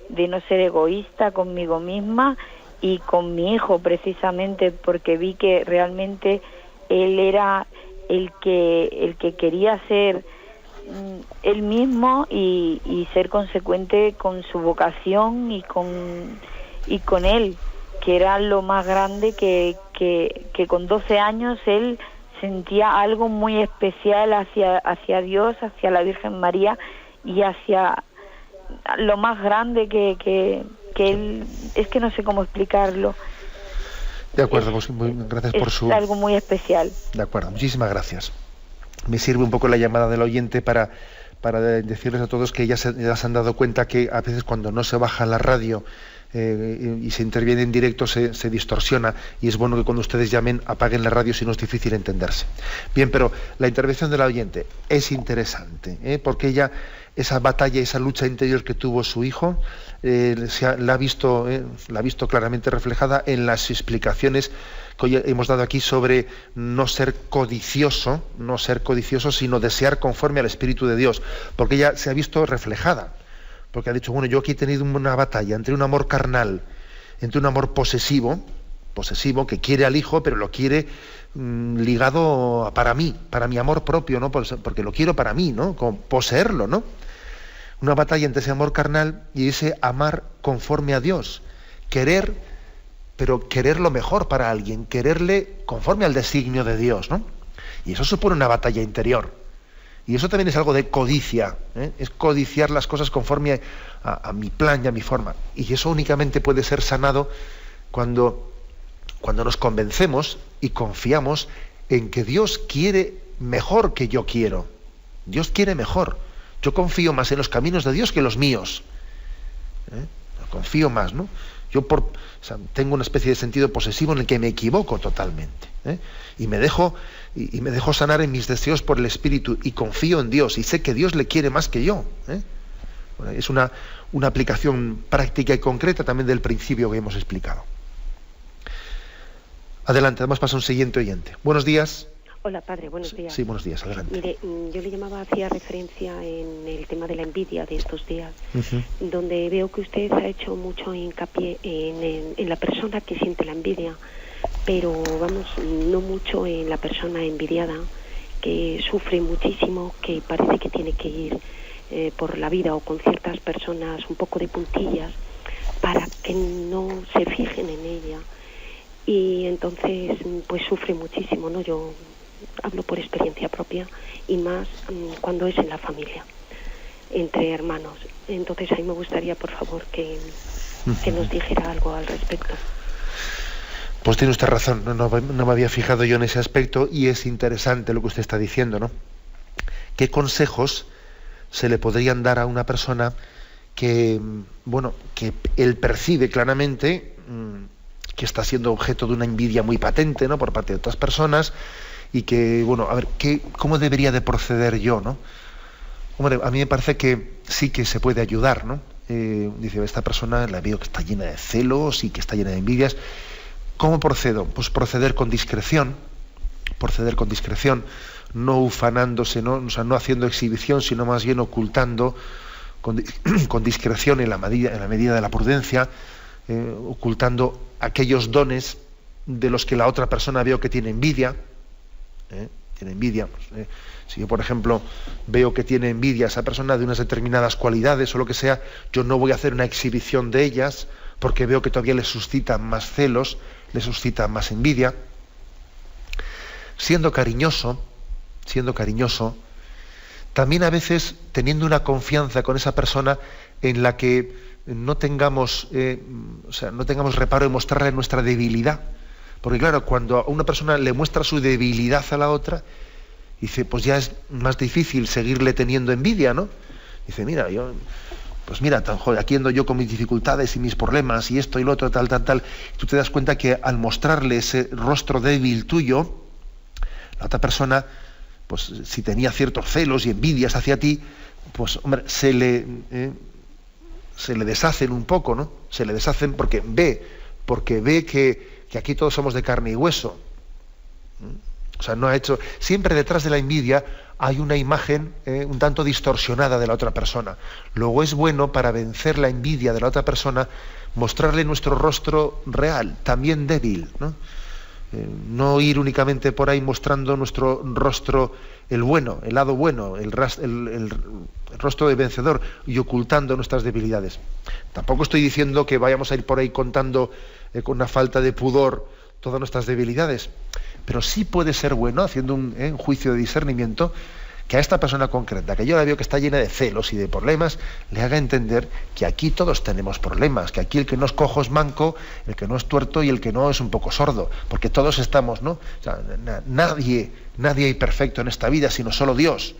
de no ser egoísta conmigo misma y con mi hijo, precisamente porque vi que realmente él era el que quería ser él mismo y ser consecuente con su vocación y con él, que era lo más grande, que con 12 años él sentía algo muy especial hacia Dios, hacia la Virgen María y hacia lo más grande que él, es que no sé cómo explicarlo. De acuerdo, pues gracias por su... Es algo muy especial. De acuerdo, muchísimas gracias. Me sirve un poco la llamada del oyente para decirles a todos que ya se han dado cuenta que a veces cuando no se baja la radio y se interviene en directo se distorsiona, y es bueno que cuando ustedes llamen apaguen la radio, si no es difícil entenderse. Bien, pero la intervención del oyente es interesante, porque ella, esa batalla, esa lucha interior que tuvo su hijo, la ha visto claramente reflejada en las explicaciones que hoy hemos dado aquí sobre no ser codicioso, sino desear conforme al Espíritu de Dios, porque ella se ha visto reflejada. Porque ha dicho, bueno, yo aquí he tenido una batalla entre un amor carnal, entre un amor posesivo, que quiere al hijo, pero lo quiere ligado para mí, para mi amor propio, ¿no? Porque lo quiero para mí, ¿no? Como poseerlo, ¿no? Una batalla entre ese amor carnal y ese amar conforme a Dios. Querer, pero querer lo mejor para alguien, quererle conforme al designio de Dios, ¿no? Y eso supone una batalla interior. Y eso también es algo de codicia, es codiciar las cosas conforme a mi plan y a mi forma. Y eso únicamente puede ser sanado cuando nos convencemos y confiamos en que Dios quiere mejor que yo quiero. Dios quiere mejor. Yo confío más en los caminos de Dios que en los míos. Confío más, ¿no? Yo tengo una especie de sentido posesivo en el que me equivoco totalmente, y me dejo sanar en mis deseos por el Espíritu y confío en Dios y sé que Dios le quiere más que yo. Bueno, es una aplicación práctica y concreta también del principio que hemos explicado. Adelante, damos paso a un siguiente oyente. Buenos días. Hola, padre, buenos días. Sí, buenos días, adelante. Mire, yo le llamaba, hacía referencia en el tema de la envidia de estos días, donde veo que usted ha hecho mucho hincapié en la persona que siente la envidia, pero no mucho en la persona envidiada, que sufre muchísimo, que parece que tiene que ir por la vida o con ciertas personas un poco de puntillas para que no se fijen en ella, y entonces pues sufre muchísimo, ¿no? Yo hablo por experiencia propia, y más cuando es en la familia, entre hermanos. Entonces ahí me gustaría, por favor, que nos dijera algo al respecto. Pues tiene usted razón, no me había fijado yo en ese aspecto, y es interesante lo que usted está diciendo, ¿no? ¿Qué consejos se le podrían dar a una persona que él percibe claramente que está siendo objeto de una envidia muy patente, ¿no?, por parte de otras personas, y que, a ver, ¿cómo debería de proceder yo, no? Hombre, a mí me parece que sí que se puede ayudar, ¿no? Dice, esta persona la veo que está llena de celos y que está llena de envidias. ¿Cómo procedo? Pues proceder con discreción, no ufanándose, ¿no? O sea, no haciendo exhibición, sino más bien ocultando con discreción en la medida de la prudencia, ocultando aquellos dones de los que la otra persona veo que tiene envidia. Tiene envidia. Si yo, por ejemplo, veo que tiene envidia esa persona de unas determinadas cualidades o lo que sea, yo no voy a hacer una exhibición de ellas porque veo que todavía le suscitan más celos, le suscitan más envidia. Siendo cariñoso, también a veces teniendo una confianza con esa persona en la que no tengamos reparo en mostrarle nuestra debilidad. Porque claro, cuando a una persona le muestra su debilidad a la otra, dice, pues ya es más difícil seguirle teniendo envidia, ¿no? Dice, mira, aquí ando yo con mis dificultades y mis problemas y esto y lo otro, tal. Y tú te das cuenta que al mostrarle ese rostro débil tuyo, la otra persona, pues si tenía ciertos celos y envidias hacia ti, pues hombre, se le deshacen un poco, ¿no? Se le deshacen porque ve que aquí todos somos de carne y hueso. O sea, siempre detrás de la envidia hay una imagen un tanto distorsionada de la otra persona. Luego es bueno, para vencer la envidia de la otra persona, mostrarle nuestro rostro real, también débil, ¿no? No ir únicamente por ahí mostrando nuestro rostro, el bueno, el lado bueno, el rostro de vencedor, y ocultando nuestras debilidades. Tampoco estoy diciendo que vayamos a ir por ahí contando con una falta de pudor todas nuestras debilidades, pero sí puede ser bueno, haciendo un juicio de discernimiento, que a esta persona concreta, que yo la veo que está llena de celos y de problemas, le haga entender que aquí todos tenemos problemas, que aquí el que no es cojo es manco, el que no es tuerto y el que no es un poco sordo, porque todos estamos, ¿no? O sea, nadie hay perfecto en esta vida, sino solo Dios.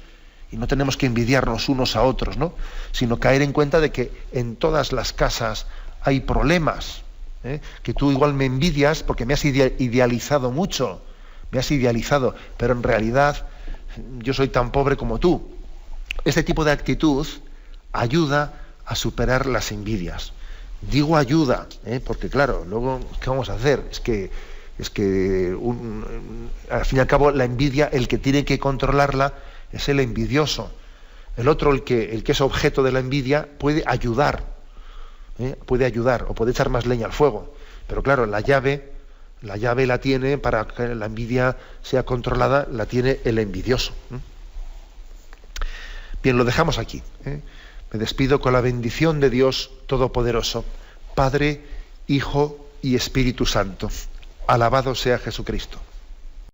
Y no tenemos que envidiarnos unos a otros, ¿no? Sino caer en cuenta de que en todas las casas hay problemas, que tú igual me envidias porque me has idealizado mucho, pero en realidad yo soy tan pobre como tú. Este tipo de actitud ayuda a superar las envidias. Digo ayuda, porque claro, luego, ¿qué vamos a hacer? Es que al fin y al cabo la envidia, el que tiene que controlarla es el envidioso. El otro, el que es objeto de la envidia, puede ayudar o puede echar más leña al fuego. Pero claro, la llave la tiene, para que la envidia sea controlada, la tiene el envidioso. Bien, lo dejamos aquí. Me despido con la bendición de Dios Todopoderoso, Padre, Hijo y Espíritu Santo. Alabado sea Jesucristo.